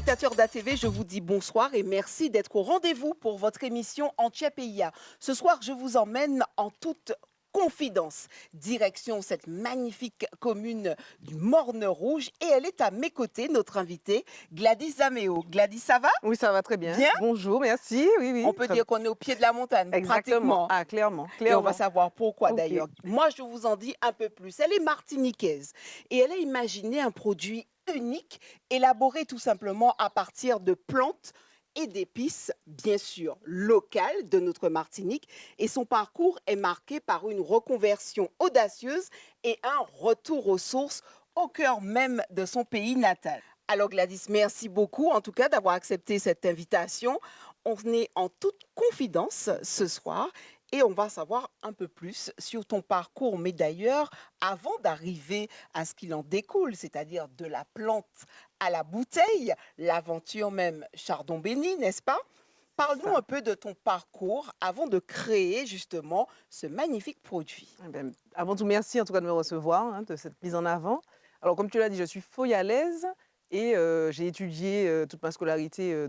téléspectateurs d'ATV, je vous dis bonsoir et merci d'être au rendez-vous pour votre émission Antiepeia. Ce soir, je vous emmène en toute confidence, direction cette magnifique commune du Morne Rouge et elle est à mes côtés, notre invitée Gladys Zaméo. Gladys, ça va? Oui, ça va très bien. Bien? Bonjour, merci. Oui, On oui, peut dire qu'on est au pied de la montagne, exactement. pratiquement. Ah, clairement, Et on va clairement. savoir pourquoi OK. d'ailleurs. Moi, je vous en dis un peu plus. Elle est martiniquaise et elle a imaginé un produit unique, élaboré tout simplement à partir de plantes et d'épices, bien sûr, locales de notre Martinique. Et son parcours est marqué par une reconversion audacieuse et un retour aux sources au cœur même de son pays natal. Alors Gladys, merci beaucoup en tout cas d'avoir accepté cette invitation. On est en toute confidence ce soir et on va savoir un peu plus sur ton parcours. Mais d'ailleurs, avant d'arriver à ce qu'il en découle, c'est-à-dire de la plante à la bouteille, l'aventure même Chardon-Béni, n'est-ce pas? Parle-nous Ça. un peu de ton parcours avant de créer justement ce magnifique produit. Eh ben, avant tout, merci en tout cas de me recevoir, hein, de cette mise en avant. Alors, comme tu l'as dit, je suis feuillalaise et j'ai étudié toute ma scolarité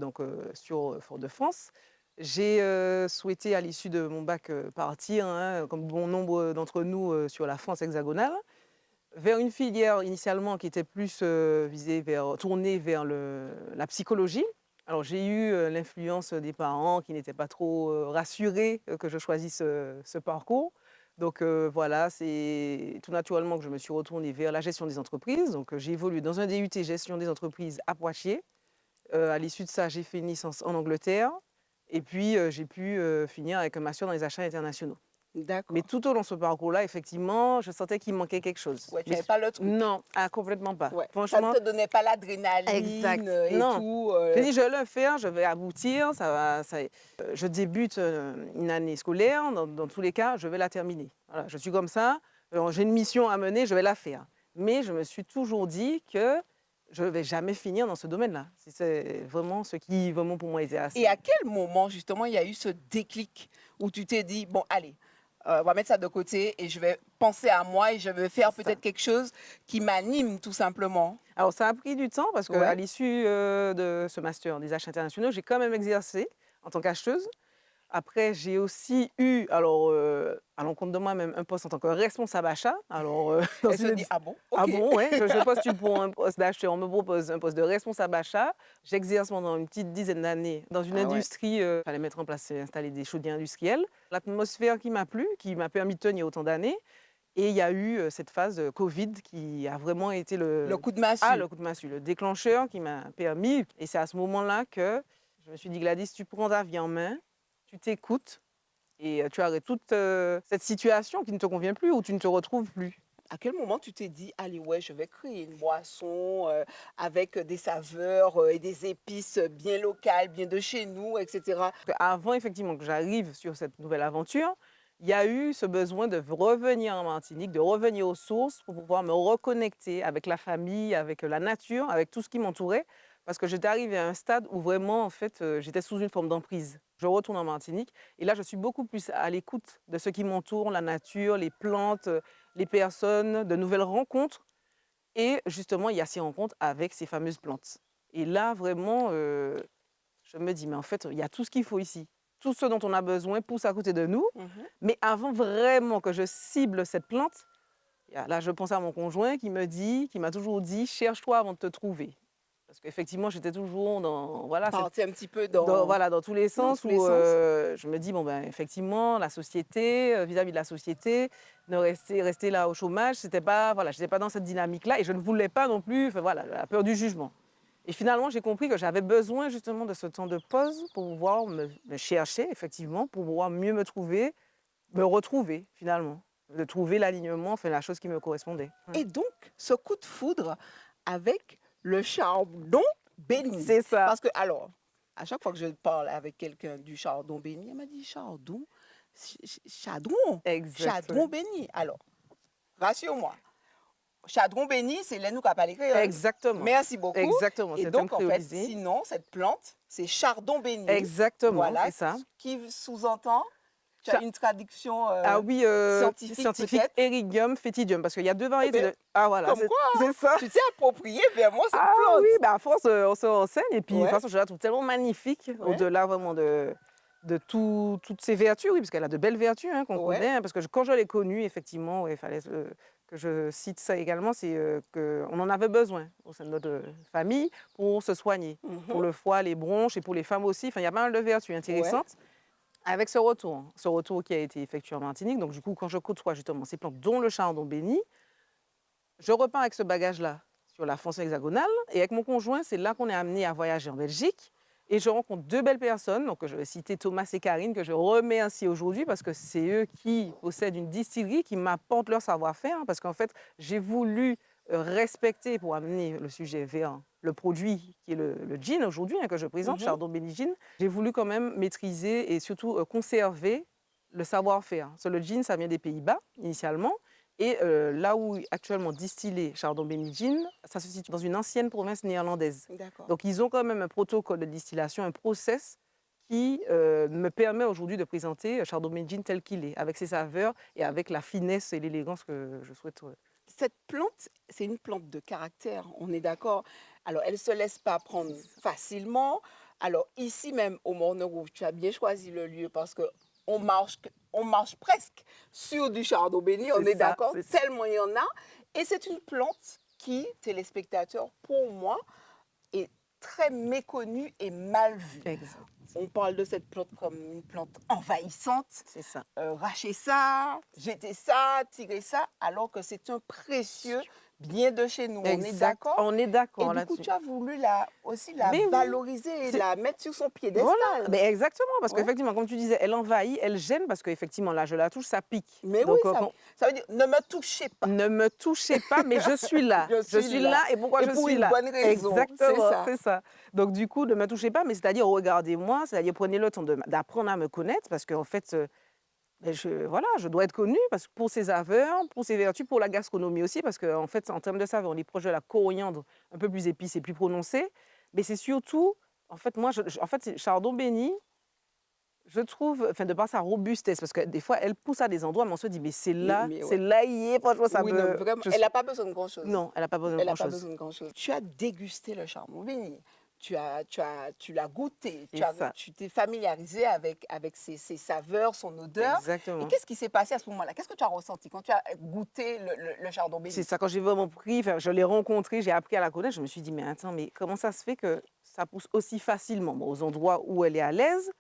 sur Fort-de-France. J'ai souhaité, à l'issue de mon bac, partir, hein, comme bon nombre d'entre nous, sur la France hexagonale, vers une filière initialement qui était plus tournée vers la psychologie. Alors j'ai eu l'influence des parents qui n'étaient pas trop rassurés que je choisisse ce parcours. Donc voilà, c'est tout naturellement que je me suis retournée vers la gestion des entreprises. Donc j'ai évolué dans un DUT gestion des entreprises à Poitiers. À l'issue de ça, j'ai fait une licence en Angleterre. Et puis j'ai pu finir avec un master dans les achats internationaux. Mais D'accord. tout au long de ce parcours-là, effectivement, je sentais qu'il me manquait quelque chose. Ouais, tu Mais n'avais pas le truc. non, ah, complètement pas. Ouais. Ça ne Franchement, te donnait pas l'adrénaline exact. et Non. tout. J'ai dit, je vais le faire, je vais aboutir. Je débute une année scolaire, dans tous les cas, je vais la terminer. Voilà, je suis comme ça. J'ai une mission à mener, je vais la faire. Mais je me suis toujours dit que je ne vais jamais finir dans ce domaine-là. C'est vraiment ce qui, vraiment, pour moi, était Et à assez. quel moment, justement, il y a eu ce déclic où tu t'es dit, bon, allez, on va mettre ça de côté et je vais penser à moi et je vais C'est faire ça. peut-être quelque chose qui m'anime tout simplement. Alors, ça a pris du temps parce qu'à Ouais. l'issue de ce master des achats internationaux, j'ai quand même exercé en tant qu'acheteuse. Après, j'ai aussi eu, alors, à l'encontre de moi-même, un poste en tant que responsable achat. Alors, dans Elle se une dit, ah bon, ah ok. bon, ouais, je postule pour un poste d'acheteur, on me propose un poste de responsable achat. J'exerce pendant une petite dizaine d'années dans une Ah ouais. industrie, il fallait mettre en place et installer des chaudières industrielles. L'atmosphère qui m'a plu, qui m'a permis de tenir autant d'années. Et il y a eu cette phase Covid qui a vraiment été Le coup de massue. le coup de massue, le déclencheur qui m'a permis. Et c'est à ce moment-là que je me suis dit, Gladys, tu prends ta vie en main, tu t'écoutes et tu arrêtes toute cette situation qui ne te convient plus ou tu ne te retrouves plus. À quel moment tu t'es dit, allez, ouais, je vais créer une boisson avec des saveurs et des épices bien locales, bien de chez nous, etc. Avant, effectivement, que j'arrive sur cette nouvelle aventure, il y a eu ce besoin de revenir en Martinique, de revenir aux sources pour pouvoir me reconnecter avec la famille, avec la nature, avec tout ce qui m'entourait. Parce que j'étais arrivée à un stade où vraiment, en fait, j'étais sous une forme d'emprise. Je retourne en Martinique et là, je suis beaucoup plus à l'écoute de ce qui m'entoure, la nature, les plantes, les personnes, de nouvelles rencontres. Et justement, il y a ces rencontres avec ces fameuses plantes. Et là, vraiment, je me dis, mais en fait, il y a tout ce qu'il faut ici. Tout ce dont on a besoin pousse à côté de nous. Mhm. Mais avant vraiment que je cible cette plante, là, je pense à mon conjoint qui m'a toujours dit, cherche-toi avant de te trouver. Parce qu'effectivement, j'étais toujours dans, voilà, Partir un petit peu dans, voilà, dans tous les dans sens tous les où sens. je me dis, bon, ben, effectivement, la société, vis-à-vis de la société, rester là au chômage, c'était pas, voilà, j'étais pas dans cette dynamique-là et je ne voulais pas non plus, enfin, voilà, la peur du jugement. Et finalement, j'ai compris que j'avais besoin justement de ce temps de pause pour pouvoir me chercher, effectivement, pour pouvoir mieux me trouver, me retrouver finalement, de trouver l'alignement, enfin, la chose qui me correspondait. Ouais. Et donc, ce coup de foudre avec le chardon béni. C'est ça, Parce que, alors, à chaque fois que je parle avec quelqu'un du chardon béni, elle m'a dit chardon, chadron, chadron exactement. béni. Alors, rassure-moi, chadron béni, c'est les nous qui parlent créole. Exactement, Merci beaucoup. exactement, Et c'est un donc, en fait, créolisé. sinon, cette plante, c'est chardon béni. Exactement, Voilà, c'est ça. qui sous-entend Tu as une traduction Ah oui, scientifique scientifique, peut-être? Ericium foetidum, parce qu'il y a 2 Eh variétés beh, de ah voilà, comme quoi, hein, c'est ça. tu t'es approprié vraiment cette Ah oui, plante. bah, à force, on se renseigne et puis de toute Ouais, façon, je la trouve tellement magnifique, ouais, au-delà vraiment de toutes ses vertus, oui, parce qu'elle a de belles vertus, hein, qu'on ouais. connaît, hein, parce que quand je l'ai connue, effectivement, ouais, il fallait, que je cite ça également, c'est, qu'on en avait besoin au sein de notre, famille pour se soigner, pour Mhm. le foie, les bronches et pour les femmes aussi. Enfin, il y a pas mal de vertus Ouais. intéressantes avec ce retour qui a été effectué en Martinique. Donc du coup, quand je côtoie justement ces plantes, dont le chardon béni, je repars avec ce bagage-là sur la France hexagonale et avec mon conjoint, c'est là qu'on est amené à voyager en Belgique et je rencontre 2 belles personnes. Donc je vais citer Thomas et Karine que je remercie aujourd'hui parce que c'est eux qui possèdent une distillerie qui m'apportent leur savoir-faire, hein, parce qu'en fait, j'ai voulu, respecter pour amener le sujet vers le produit qui est le gin aujourd'hui, hein, que je présente, Mhm. Chardon Béni Gin. J'ai voulu quand même maîtriser et surtout, conserver le savoir-faire. Parce que le gin, ça vient des Pays-Bas initialement et là où actuellement distillé Chardon Béni Gin, ça se situe dans une ancienne province néerlandaise. D'accord. Donc ils ont quand même un protocole de distillation, un process qui me permet aujourd'hui de présenter Chardon Béni Gin tel qu'il est, avec ses saveurs et avec la finesse et l'élégance que je souhaite. Cette plante, c'est une plante de caractère, on est d'accord. Alors, elle ne se laisse pas prendre facilement. Alors, ici même au Morne-Rouge, tu as bien choisi le lieu parce que on marche presque sur du chardon béni, on C'est est ça, d'accord, c'est ça. tellement il y en a. Et c'est une plante qui, téléspectateurs, pour moi, est très méconnue et mal vue. Exact. On parle de cette plante comme une plante envahissante, C'est ça. racher ça, jeter ça, tirer ça, alors que c'est un précieux bien de chez nous. On est Exact. d'accord? On est Et d'accord du coup, là-dessus. tu as voulu aussi la Mais oui, valoriser et c'est la mettre sur son voilà, piédestal. mais exactement, parce Ouais. qu'effectivement, comme tu disais, elle envahit, elle gêne, parce qu'effectivement, là, je la touche, ça pique. Mais oui, Donc, ça veut dire ne me touchez pas. ne me touchez pas, mais je suis là. Je Je suis suis là. là et pourquoi Et je pour suis une là? bonne raison, c'est Exactement, ça. c'est ça. Donc, du coup, ne me touchez pas, mais c'est-à-dire regardez-moi, c'est-à-dire prenez le temps d'apprendre à me connaître, parce qu'en fait, ben, voilà, je dois être connue parce que pour ses saveurs, pour ses vertus, pour la gastronomie aussi, parce qu'en fait, en termes de saveurs, on est proche de la coriandre, un peu plus épice et plus prononcée. Mais c'est surtout, en fait, moi, en fait, c'est Chardon béni, je trouve, enfin, de par sa robustesse, parce que des fois, elle pousse à des endroits, mais on se dit, mais Mais c'est ouais. là, il est, franchement, ça Oui, non, me. vraiment, elle n'a pas besoin de grand-chose. Non, elle n'a pas besoin de Elle n'a pas grand-chose. besoin de grand-chose. Tu as dégusté le charbon béni. Tu l'as goûté. C'est ça, Tu t'es familiarisé avec ses saveurs, son odeur. Et exactement. qu'est-ce qui s'est passé à ce moment-là? Qu'est-ce que tu as ressenti quand tu as goûté le chardon C'est béni? ça, quand j'ai vraiment pris, enfin, je l'ai rencontré, j'ai appris à la connaître, je me suis dit, mais attends, mais comment ça se fait que ça pousse aussi facilement, bon, aux endroits où elle est à l'aise,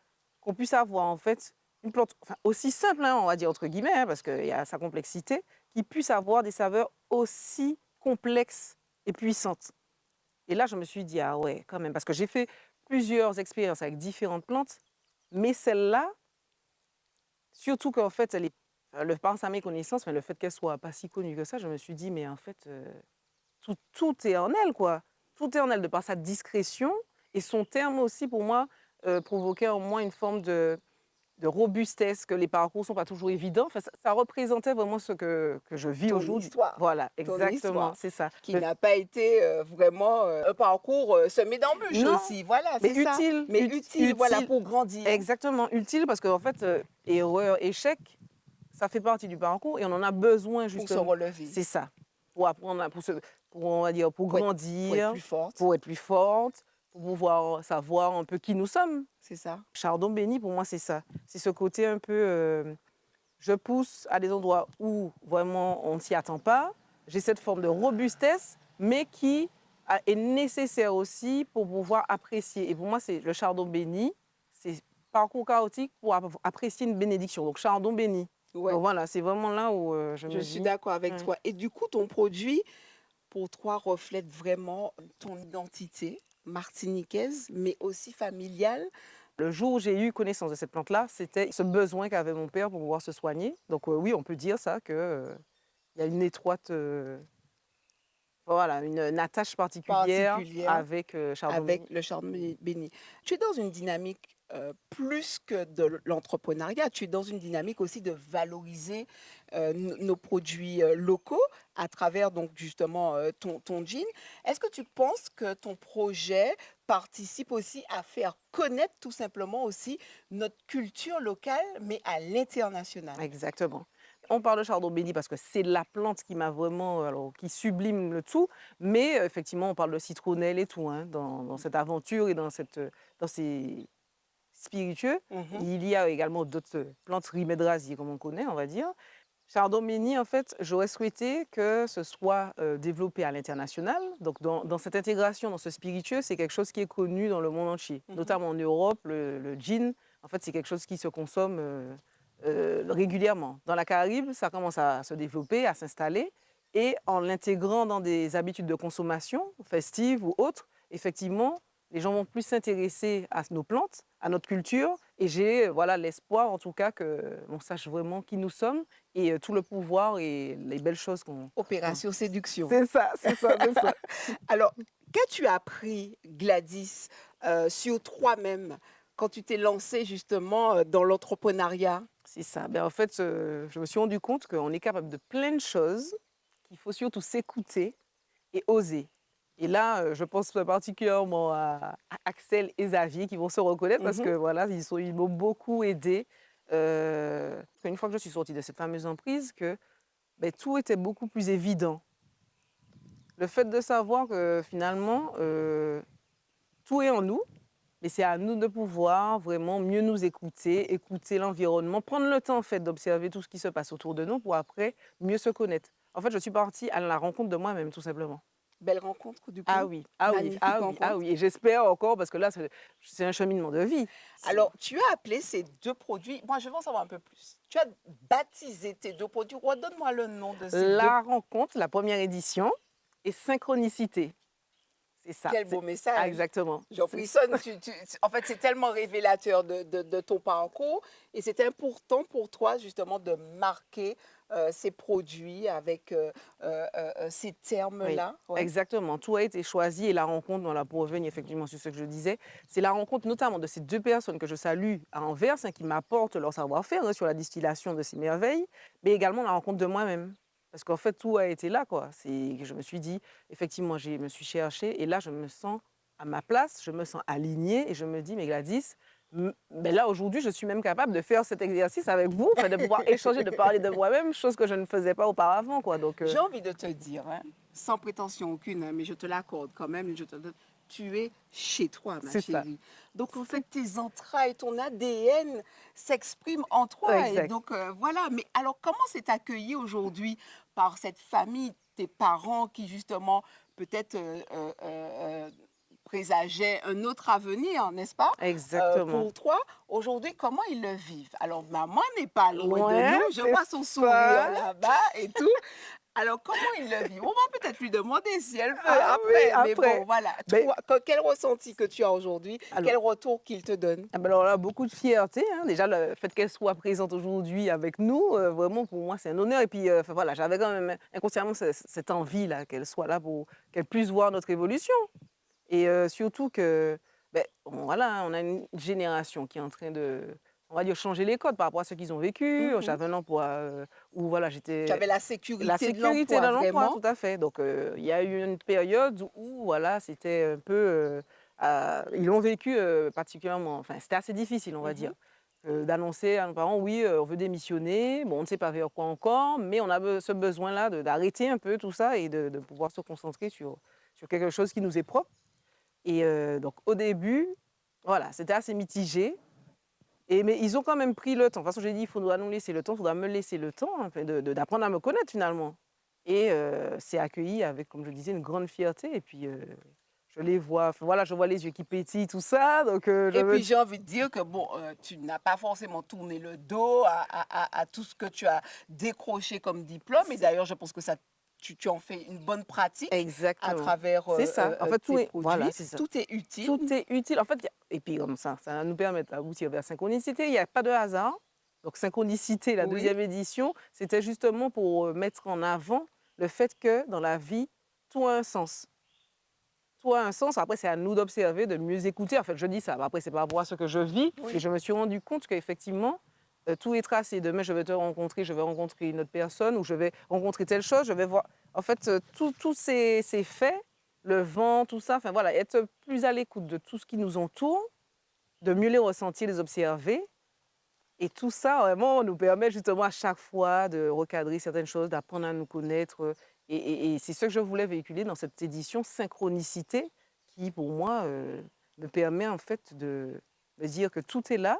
qu'on puisse avoir en fait une plante, enfin, aussi simple, hein, on va dire entre guillemets, hein, parce qu'il y a sa complexité, qui puisse avoir des saveurs aussi complexes et puissantes. Et là, je me suis dit, ah ouais, quand même, parce que j'ai fait plusieurs expériences avec différentes plantes, mais celle-là, surtout qu'en fait, elle est, le par sa méconnaissance, mais le fait qu'elle soit pas si connue que ça, je me suis dit, mais en fait, tout est en elle, quoi. Tout est en elle, de par sa discrétion et son terme aussi, pour moi, provoquait en moi une forme de robustesse, que les parcours sont pas toujours évidents. Enfin, ça représentait vraiment ce que je vis Ton aujourd'hui. histoire. Voilà, Ton exactement, histoire. c'est ça. Qui n'a pas été vraiment un parcours semé d'embûches Non, aussi. Voilà, mais c'est ça. Mais utile, voilà, utile, pour grandir. exactement, utile parce qu'en fait, erreur, échec, ça fait partie du parcours et on en a besoin Pour se justement. relever. C'est ça. Pour apprendre, on va dire, pour Pour être grandir, plus forte. pour être plus forte, pour pouvoir savoir un peu qui nous sommes. C'est ça. Chardon béni, pour moi, c'est ça. C'est ce côté un peu, je pousse à des endroits où vraiment on ne s'y attend pas. J'ai cette forme de robustesse, mais qui est nécessaire aussi pour pouvoir apprécier. Et pour moi, c'est le chardon béni, c'est parcours chaotique pour apprécier une bénédiction. Donc, chardon béni. Ouais, Donc voilà, c'est vraiment là où je je me suis dis, d'accord avec ouais. toi. Et du coup, ton produit, pour toi, reflète vraiment ton identité martiniquaise, mais aussi familiale. Le jour où j'ai eu connaissance de cette plante-là, c'était ce besoin qu'avait mon père pour pouvoir se soigner. Donc oui, on peut dire ça, qu'il y a une étroite, voilà, une attache particulière Particulière avec chardon avec béni. le chardon béni. Tu es dans une dynamique plus que de l'entrepreneuriat, tu es dans une dynamique aussi de valoriser nos produits locaux à travers donc justement ton gin. Est-ce que tu penses que ton projet participe aussi à faire connaître tout simplement aussi notre culture locale, mais à l'international. Exactement. On parle de chardon béni parce que c'est la plante qui m'a vraiment, alors qui sublime le tout, mais effectivement, on parle de citronnelle et tout, hein, dans cette aventure et dans ces spiritueux. Mhm, Il y a également d'autres plantes rimédrasiées, comme on connaît, on va dire. Chardon béni, en fait, j'aurais souhaité que ce soit développé à l'international. Donc, dans cette intégration, dans ce spiritueux, c'est quelque chose qui est connu dans le monde entier, mhm. notamment en Europe. Le gin, en fait, c'est quelque chose qui se consomme régulièrement. Dans la Caraïbe, ça commence à se développer, à s'installer. Et en l'intégrant dans des habitudes de consommation, festives ou autres, effectivement, les gens vont plus s'intéresser à nos plantes, à notre culture. Et j'ai voilà, l'espoir, en tout cas, qu'on sache vraiment qui nous sommes et tout le pouvoir et les belles choses qu'on. Opération séduction. C'est ça, c'est ça, c'est ça. Alors, qu'as-tu appris, Gladys, sur toi-même quand tu t'es lancée justement dans l'entrepreneuriat? C'est ça. Ben, en fait, je me suis rendu compte qu'on est capable de plein de choses, qu'il faut surtout s'écouter et oser. Et là, je pense particulièrement à Axel et Xavier qui vont se reconnaître parce Mhm, que voilà, ils m'ont beaucoup aidé. Une fois que je suis sortie de cette fameuse emprise, que ben, tout était beaucoup plus évident. Le fait de savoir que finalement, tout est en nous, mais c'est à nous de pouvoir vraiment mieux nous écouter, écouter l'environnement, prendre le temps en fait d'observer tout ce qui se passe autour de nous pour après mieux se connaître. En fait, je suis partie à la rencontre de moi-même, tout simplement. belle rencontre du Ah coup, oui, ah oui, magnifique ah oui, ah rencontre. oui. Et j'espère encore, parce que là, c'est un cheminement de vie. Alors, tu as appelé ces deux produits, moi je veux en savoir un peu plus. Tu as baptisé tes deux produits, redonne-moi le nom de ces deux. La rencontre, la première édition, et synchronicité. C'est ça. Quel beau Ah, message. exactement. J'en frissonne. En fait, c'est tellement révélateur de ton parcours et c'est important pour toi justement de marquer ces produits avec ces Oui, termes-là. Ouais. exactement. Tout a été choisi et la rencontre, voilà, pour revenir effectivement sur ce que je disais, c'est la rencontre notamment de ces deux personnes que je salue à Anvers, hein, qui m'apportent leur savoir-faire hein, sur la distillation de ces merveilles, mais également la rencontre de moi-même. Parce qu'en fait, tout a été là, quoi. C'est que je me suis dit, effectivement, je me suis cherchée et là, je me sens à ma place, je me sens alignée et je me dis, mais Gladys, ben là, aujourd'hui, je suis même capable de faire cet exercice avec vous, enfin, de pouvoir échanger, de parler de moi-même, chose que je ne faisais pas auparavant, quoi. Donc, J'ai envie de te dire, hein, sans prétention aucune, hein, mais je te l'accorde quand même, je te donne, tu es chez toi, ma c'est ça. chérie. Donc, en fait, tes entrailles, ton ADN s'expriment en toi. Et Exact. donc, voilà. Mais alors, comment c'est accueilli aujourd'hui par cette famille, tes parents qui, justement, peut-être présageaient un autre avenir, n'est-ce pas, Exactement. pour toi? Aujourd'hui, comment ils le vivent? Alors, maman n'est pas loin de Ouais, nous. Je c'est vois son sourire ça. là-bas et tout. Alors, comment il le vit? On va peut-être lui demander si elle veut Ah oui, après. Mais bon, après. voilà. Beh, Toi, quel ressenti que tu as aujourd'hui? alors Quel retour qu'il te donne? alors là, beaucoup de fierté, hein. Déjà, le fait qu'elle soit présente aujourd'hui avec nous, vraiment pour moi, c'est un honneur et puis, enfin voilà, j'avais quand même inconsciemment cette envie-là qu'elle soit là pour qu'elle puisse voir notre évolution et surtout que, beh, voilà, hein, on a une génération qui est en train de, on va dire, changer les codes par rapport à ce qu'ils ont vécu. Mhm. J'avais un emploi, où voilà, Tu j'étais. avais la La sécurité de sécurité l'emploi, de l'emploi, vraiment? tout à fait. Donc, il y a eu une période où, voilà, c'était un peu, ils l'ont vécu, particulièrement enfin, c'était assez difficile, on va dire, Mhm. d'annoncer à nos parents: «Oui, on veut démissionner». Bon, on ne sait pas vers quoi encore, mais on a ce besoin-là d'arrêter un peu tout ça et de pouvoir se concentrer sur quelque chose qui nous est propre et donc au début, voilà, c'était assez mitigé mais ils ont quand même pris le temps. De toute façon, j'ai dit: «Il faudra nous laisser le temps, il faudra me laisser le temps, enfin d'apprendre à me connaître finalement» et c'est accueilli avec, comme je disais, une grande fierté et puis, je les vois, enfin voilà, je vois les yeux qui pétillent, tout ça, donc je Et me puis, dis j'ai envie de dire que, bon, tu n'as pas forcément tourné le dos à tout ce que tu as décroché comme diplôme. Et c'est d'ailleurs, je pense que ça, tu en fais une bonne pratique à exactement, travers c'est ça. En fait, tout tes est voilà, produits. c'est ça. Tout est utile. Tout est utile. En fait, et puis comme ça va nous permettre d'aboutir vers synchronicité. Il y a pas de hasard. Donc synchronicité, la Oui. deuxième édition, c'était justement pour, mettre en avant le fait que dans la vie, tout a un sens. Tout a un sens. Après, c'est à nous d'observer, de mieux écouter. En fait, je dis ça, mais après, c'est par rapport à ce que je vis. Et Oui. je me suis rendu compte qu'effectivement, tout est tracé. Demain, je vais te rencontrer, je vais rencontrer une autre personne ou je vais rencontrer telle chose, je vais voir. En fait, tous ces faits le vent, tout ça. Enfin voilà, être plus à l'écoute de tout ce qui nous entoure, de mieux les ressentir, les observer. Et tout ça, vraiment, nous permet justement à chaque fois de recadrer certaines choses, d'apprendre à nous connaître. Et c'est ce que je voulais véhiculer dans cette édition Synchronicité, qui pour moi me permet en fait de me dire que tout est là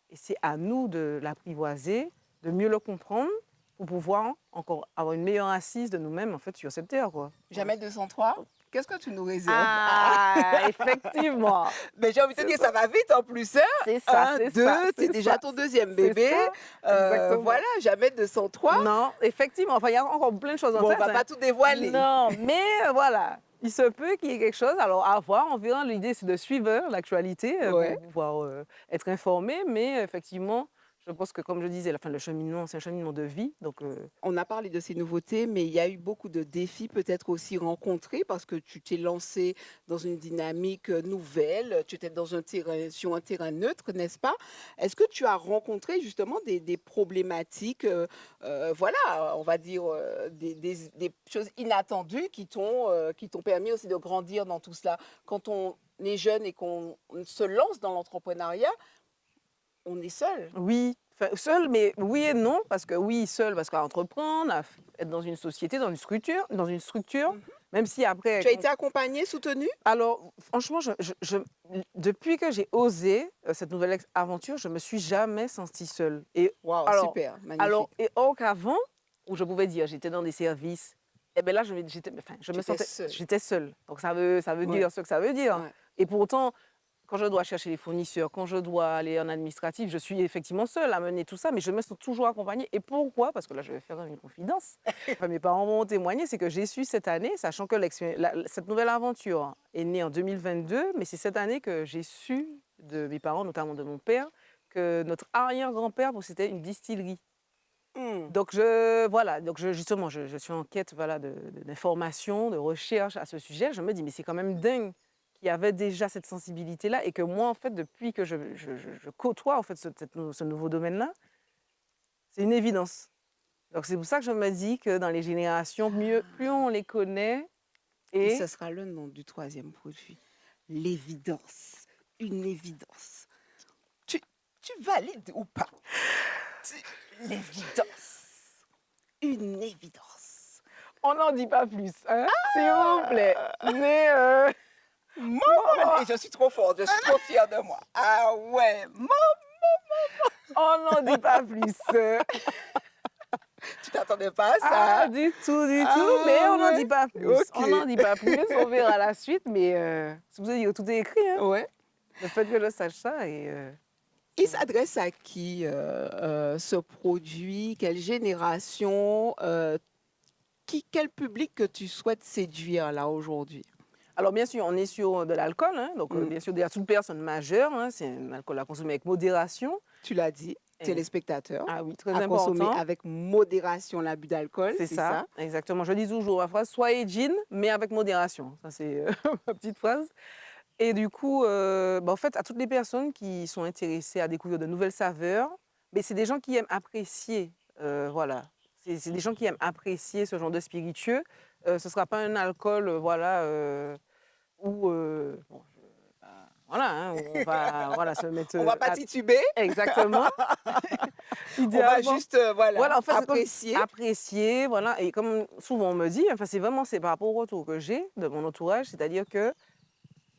et c'est à nous de l'apprivoiser, de mieux le comprendre pour pouvoir encore avoir une meilleure assise de nous-mêmes en fait sur cette terre, quoi. Voilà. Jamais 203. Qu'est-ce que tu nous réserves? Ah, effectivement, Mais j'ai envie de te c'est dire, ça, ça va vite en plus, hein? c'est ça, Un, c'est ça, deux, c'est c'est déjà ça, ton deuxième c'est bébé. ça, exactement. Voilà, jamais 203. Non, effectivement, enfin, il y a encore plein de choses en Bon, on tête, va hein. pas tout dévoiler. Non, mais voilà, il se peut qu'il y ait quelque chose. Alors, à voir, on verra. L'idée, c'est de suivre l'actualité Ouais. pour pouvoir être informé. Mais effectivement, je pense que, comme je disais, le cheminement, c'est un cheminement de vie. Donc, On a parlé de ces nouveautés, mais il y a eu beaucoup de défis peut-être aussi rencontrés parce que tu t'es lancé dans une dynamique nouvelle, tu étais dans un terrain, sur un terrain neutre, n'est-ce pas? Est-ce que tu as rencontré justement des problématiques, voilà, on va dire des choses inattendues qui t'ont permis aussi de grandir dans tout cela? Quand on est jeune et qu'on se lance dans l'entrepreneuriat, on est seul. oui, enfin, seul, mais oui et non. Parce que oui, seul, parce qu'à entreprendre, être dans une société, dans une structure, Mhm. même si après, Tu as été accompagné, soutenu? alors, franchement, depuis que j'ai osé cette nouvelle aventure, je me suis jamais sentie seule. Et Waouh, alors, super, magnifique. et or qu'avant, où je pouvais dire j'étais dans des services, et ben là, enfin, Tu étais seul. j'étais seule. Donc ça veut Ouais, dire ce que ça veut dire. ouais. Et pourtant, quand je dois chercher les fournisseurs, quand je dois aller en administratif, je suis effectivement seule à mener tout ça, mais je me sens toujours accompagnée. Et pourquoi? Parce que là, je vais faire une confidence. Enfin, mes parents m'ont témoigné, c'est que j'ai su cette année, sachant que cette nouvelle aventure est née en 2022, mais c'est cette année que j'ai su de mes parents, notamment de mon père, que notre arrière-grand-père possédait une distillerie. Hmm. Donc voilà, donc justement, je suis en quête voilà, d'informations, de recherche à ce sujet. Je me dis, mais c'est quand même dingue qu'il y avait déjà cette sensibilité-là et que moi, en fait, depuis que je côtoie en fait, ce nouveau domaine-là, c'est une évidence. Donc c'est pour ça que je me dis que dans les générations, mieux, plus Ah. on les connaît Et et ce sera le nom du troisième produit. L'évidence. Une évidence. Tu, tu valides ou pas? L'évidence. Une évidence. on n'en dit pas plus, hein, s'il vous plaît. Mais Et je suis trop forte, je suis trop fière de moi. Ah ouais, on n'en dit pas plus. tu t'attendais pas à Ah, ça? du tout, mais Ah on n'en dit ouais, pas plus. ok. On n'en dit pas plus, on verra la suite, mais si vous avez tout est écrit, hein. Ouais. Le fait que je sache ça et Il c'est vrai. s'adresse à qui ce produit? Quelle génération? Quel public que tu souhaites séduire là aujourd'hui? Alors bien sûr, on est sur de l'alcool, hein, donc Mm. bien sûr, déjà toute personne majeure, hein, c'est un alcool à consommer avec modération. Tu l'as dit, Et- téléspectateur, ah oui, très à consommer important, avec modération l'abus d'alcool, c'est c'est ça, ça? exactement. Je dis toujours ma phrase, soyez gin, mais avec modération. Ça, c'est ma petite phrase. Et du coup, en fait, à toutes les personnes qui sont intéressées à découvrir de nouvelles saveurs, mais c'est des gens qui aiment apprécier, voilà. C'est des gens qui aiment apprécier ce genre de spiritueux. Ce ne sera pas un alcool, voilà, où, bon, voilà, hein, où on va voilà, se mettre On va pas tituber, exactement, on va idéalement. juste voilà, Voilà, en fait, c'est comme apprécier. apprécier, voilà. Et comme souvent on me dit, enfin, c'est par rapport au retour que j'ai de mon entourage, c'est-à-dire que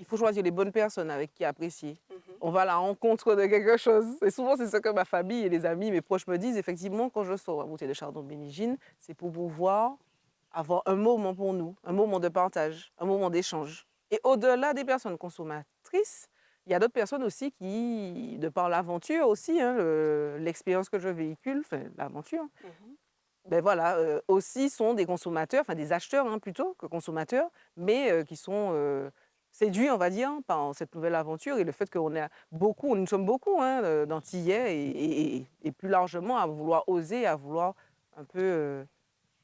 il faut choisir les bonnes personnes avec qui apprécier. Mhm. On va à la rencontre de quelque chose. Et souvent, c'est ce que ma famille et les amis, mes proches me disent. Effectivement, quand je sors à bouteille de chardon de Bénigine, c'est pour pouvoir avoir un moment pour nous, un moment de partage, un moment d'échange. Et au-delà des personnes consommatrices, il y a d'autres personnes aussi qui, de par l'aventure aussi, hein, l'expérience que je véhicule, enfin l'aventure, Mhm. ben voilà, aussi sont des consommateurs, enfin des acheteurs hein, plutôt que consommateurs, mais qui sont séduits, on va dire, par cette nouvelle aventure et le fait qu'on est beaucoup, nous sommes beaucoup hein, d'Antillais et plus largement à vouloir oser, à vouloir un peu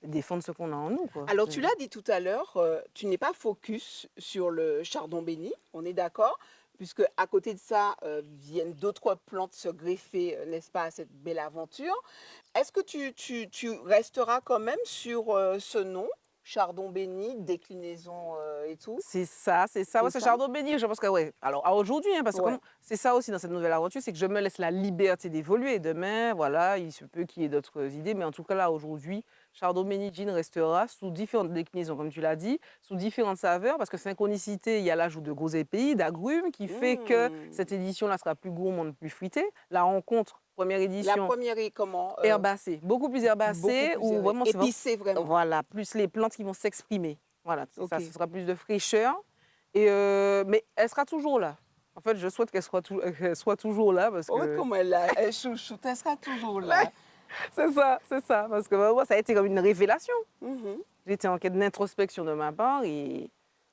défendre ce qu'on a en nous, quoi. Alors, tu l'as dit tout à l'heure, tu n'es pas focus sur le chardon béni, on est d'accord, puisque à côté de ça, viennent d'autres plantes se greffer, n'est-ce pas, à cette belle aventure. Est-ce que tu resteras quand même sur ce nom? chardon béni, déclinaison et tout. C'est ça, c'est ça. C'est Ouais, ce ça? chardon béni, je pense que ouais. Alors à aujourd'hui, hein, parce que Ouais. comme c'est ça aussi dans cette nouvelle aventure, c'est que je me laisse la liberté d'évoluer. Demain, voilà, il se peut qu'il y ait d'autres idées, mais en tout cas là aujourd'hui, chardon béni gin restera sous différentes déclinaisons, comme tu l'as dit, sous différentes saveurs, parce que synchronicité, il y a l'ajout de gros épis, d'agrumes, qui fait que cette Mmh. édition-là sera plus gourmande, plus fruitée. La rencontre, première La édition, première est comment? herbacée, beaucoup plus Beaucoup herbacée, plus où vraiment c'est épicée vraiment. voilà, plus les plantes qui vont s'exprimer. Voilà, c'est ça, ce OK. sera plus de fraîcheur. Et mais elle sera toujours là. En fait, je souhaite qu'elle soit toujours là parce Oh, que comment elle chouchoute, elle sera toujours là. c'est ça, parce que moi, ça a été comme une révélation. Mmh. J'étais en quête d'introspection de ma part et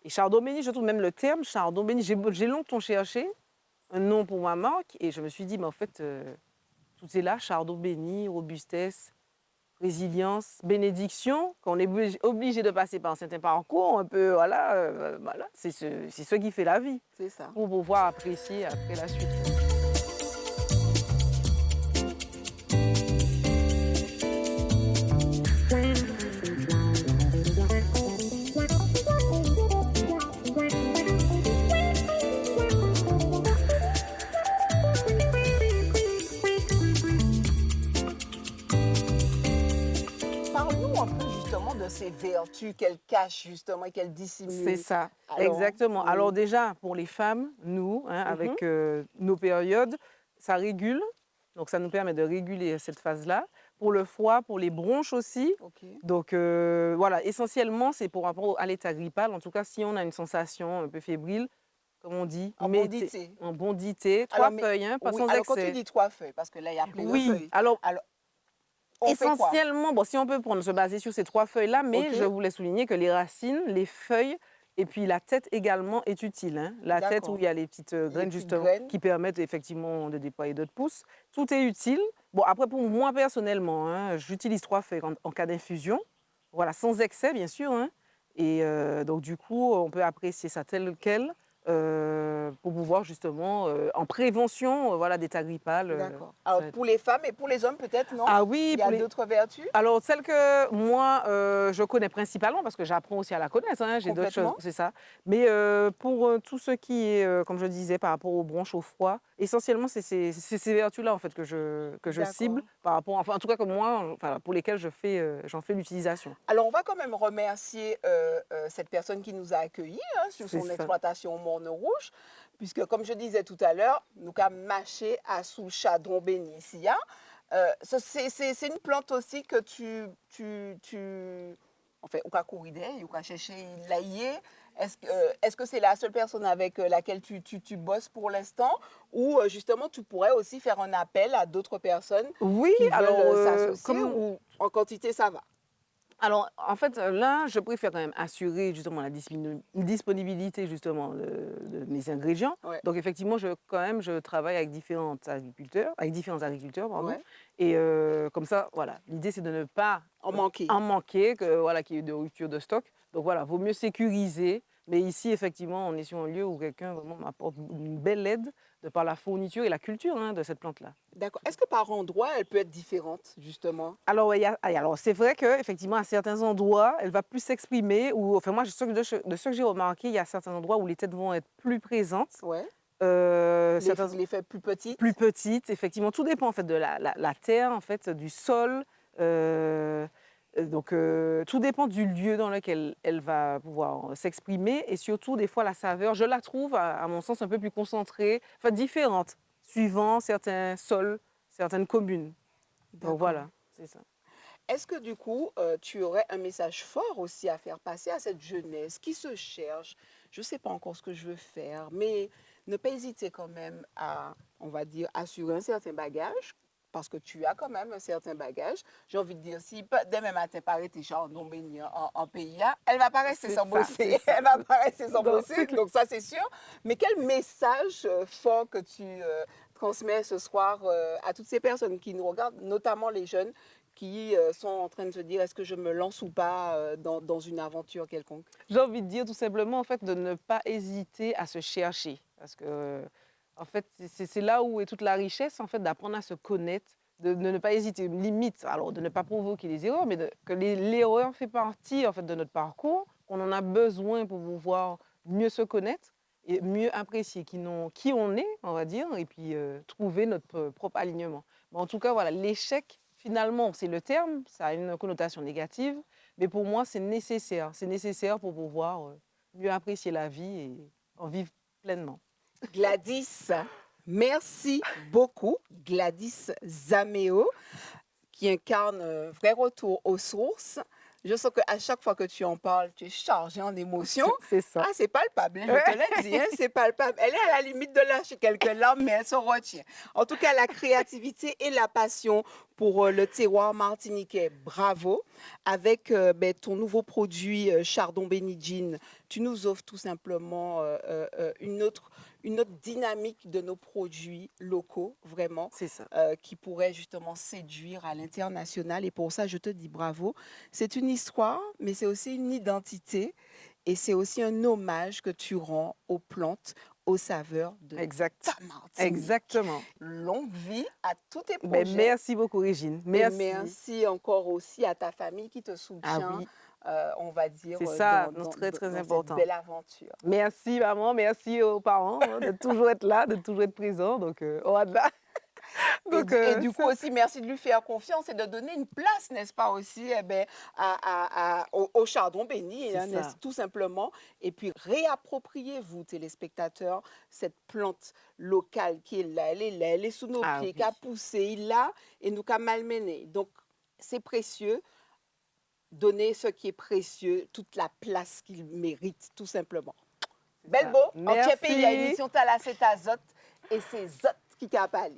Chardon Béni, je trouve même le terme Chardon Béni, j'ai longtemps cherché un nom pour ma marque et je me suis dit, mais en fait, tout est là, Chardon Béni, robustesse, résilience, bénédiction, qu'on est obligé de passer par un certain parcours, un peu, voilà, voilà, c'est ce qui fait la vie, C'est ça. pour pouvoir apprécier après la suite. Parle-nous un peu justement de ces vertus qu'elle cache justement et qu'elle C'est dissimule. ça, Alors, exactement. Alors oui. déjà, pour les femmes, nous, hein, Mmh. avec nos périodes, ça régule, donc ça nous permet de réguler cette phase-là. Pour le foie, pour les bronches aussi. OK. Donc voilà, essentiellement, c'est pour rapport à l'état grippal. En tout cas, si on a une sensation un peu fébrile, comme on dit, En bon mettez dité. un bon dité, Alors 3 mais feuilles, hein, pas oui, sans alors quand tu excès. dis 3 feuilles, parce que là, il y a plein de Oui, feuilles. alors Alors, on fait quoi? essentiellement, bon, si on peut prendre, se baser sur ces 3 feuilles-là, mais je OK, voulais souligner que les racines, les feuilles et puis la tête également est utile, hein. La tête où d'accord. il y a les petites, Les graines petites justement graines, qui permettent effectivement de déployer d'autres pousses. Tout est utile. Bon après pour moi personnellement, hein, j'utilise 3 feuilles en cas d'infusion. Voilà, sans excès bien sûr, hein et donc du coup, on peut apprécier ça tel quel, pour pouvoir justement, en prévention, voilà d'état grippal, d'accord. Alors ça pour les femmes et pour les hommes peut-être, non? ah oui, Il y pour a les d'autres vertus? alors, celle que moi, je connais principalement parce que j'apprends aussi à la connaître, hein, j'ai d'autres choses, Complètement? c'est ça. Mais pour tout ce qui est, comme je disais, par rapport aux bronches, au froid, essentiellement, c'est ces vertus-là, en fait, que je cible D'accord. par rapport enfin, en tout cas, que moi, enfin, pour lesquelles j'en fais l'utilisation. Alors, on va quand même remercier cette personne qui nous a accueillis hein, sur C'est son ça. exploitation au Morne Rouge, puisque, comme je disais tout à l'heure, nous avons mâché à sous chadron bénicia. C'est une plante aussi que en fait, au cas ou cas chercher l'aïe. Est-ce que c'est la seule personne avec laquelle tu bosses pour l'instant ou justement tu pourrais aussi faire un appel à d'autres personnes Oui, qui veulent alors, s'associer comme ou en quantité ça va? alors, en fait, là, je préfère quand même assurer justement la disponibilité justement de mes ingrédients. Ouais, Donc effectivement, quand même, je travaille avec différents agriculteurs, pardon. ouais. Et comme ça, voilà, l'idée c'est de ne pas En manquer. en manquer, que voilà, qu'il y ait de rupture de stock. Donc voilà, vaut mieux sécuriser. Mais ici, effectivement, on est sur un lieu où quelqu'un vraiment m'apporte une belle aide de par la fourniture et la culture hein, de cette plante-là. D'accord. Est-ce que par endroit, elle peut être différente, justement? Alors, ouais, alors c'est vrai qu'effectivement, à certains endroits, elle va plus s'exprimer. Ou, enfin, moi, de ce que j'ai remarqué, il y a certains endroits où les têtes vont être plus présentes, Ouais. certains Les faits plus plus petites? petites. Effectivement, tout dépend en fait de la terre, en fait, du sol. euh, donc, tout dépend du lieu dans lequel elle va pouvoir s'exprimer. Et surtout, des fois, la saveur, je la trouve, à mon sens, un peu plus concentrée, enfin, différente, suivant certains sols, certaines communes. Donc, D'accord. voilà, c'est ça. Est-ce que du coup, tu aurais un message fort aussi à faire passer à cette jeunesse qui se cherche? Je ne sais pas encore ce que je veux faire, mais ne pas hésiter quand même à, on va dire, assurer un certain bagage, parce que tu as quand même un certain bagage. J'ai envie de dire, si demain matin, paraît tes gens en béni en PIA, elle va pas rester C'est sans ça, c'est bosser. ça. Elle va pas rester sans Non, c'est bosser, clair. donc ça c'est sûr. Mais quel message fort que tu transmets ce soir à toutes ces personnes qui nous regardent, notamment les jeunes qui sont en train de se dire est-ce que je me lance ou pas dans une aventure quelconque. J'ai envie de dire tout simplement en fait de ne pas hésiter à se chercher parce que en fait c'est là où est toute la richesse en fait d'apprendre à se connaître, de ne pas hésiter, limite, alors de ne pas provoquer les erreurs, mais que l'erreur fait partie en fait de notre parcours, qu'on en a besoin pour pouvoir mieux se connaître et mieux apprécier qui on est, on va dire, et puis trouver notre propre alignement. Mais en tout cas, voilà, l'échec, finalement, c'est le terme, ça a une connotation négative, mais pour moi, c'est nécessaire. C'est nécessaire pour pouvoir mieux apprécier la vie et en vivre pleinement. Gladys, merci beaucoup. Gladys Zaméo, qui incarne un vrai retour aux sources. Je sens qu'à chaque fois que tu en parles, tu es chargée en émotions. C'est ça. Ah, c'est palpable, hein, je te l'ai dit, hein, c'est palpable. Elle est à la limite de lâcher quelques larmes, mais elle se retient. En tout cas, la créativité et la passion pour le terroir martiniquais, bravo. Avec ton nouveau produit Chardon Béni Jean, tu nous offres tout simplement une autre dynamique de nos produits locaux, vraiment, C'est ça. qui pourrait justement séduire à l'international. Et pour ça, je te dis bravo. C'est une histoire, mais c'est aussi une identité. Et c'est aussi un hommage que tu rends aux plantes, aux saveurs de Exact. ta Martinique. Exactement. Longue vie à tous tes Ben, projets. merci beaucoup, Régine. Et Merci. merci encore aussi à ta famille qui te Ah soutient, oui, on va dire, c'est ça, dans, très, très dans cette important. belle aventure. Merci, maman. Merci aux parents de toujours être là, de toujours être présents. Donc, on va de là. Donc, Et du coup aussi, merci de lui faire confiance et de donner une place, n'est-ce pas, aussi au chardon béni, hein, ça. tout simplement. Et puis réappropriez-vous, téléspectateurs, cette plante locale qui est là, elle est sous nos Ah pieds, oui. qui a poussé, là, et nous qu'a malmené. Donc, c'est précieux. Donnez ce qui est précieux, toute la place qu'il mérite, tout simplement. Belle ça. beau, en Tchèpe, il y a une Merci. émission Talasset Azote, et c'est Zot qui t'a parlé.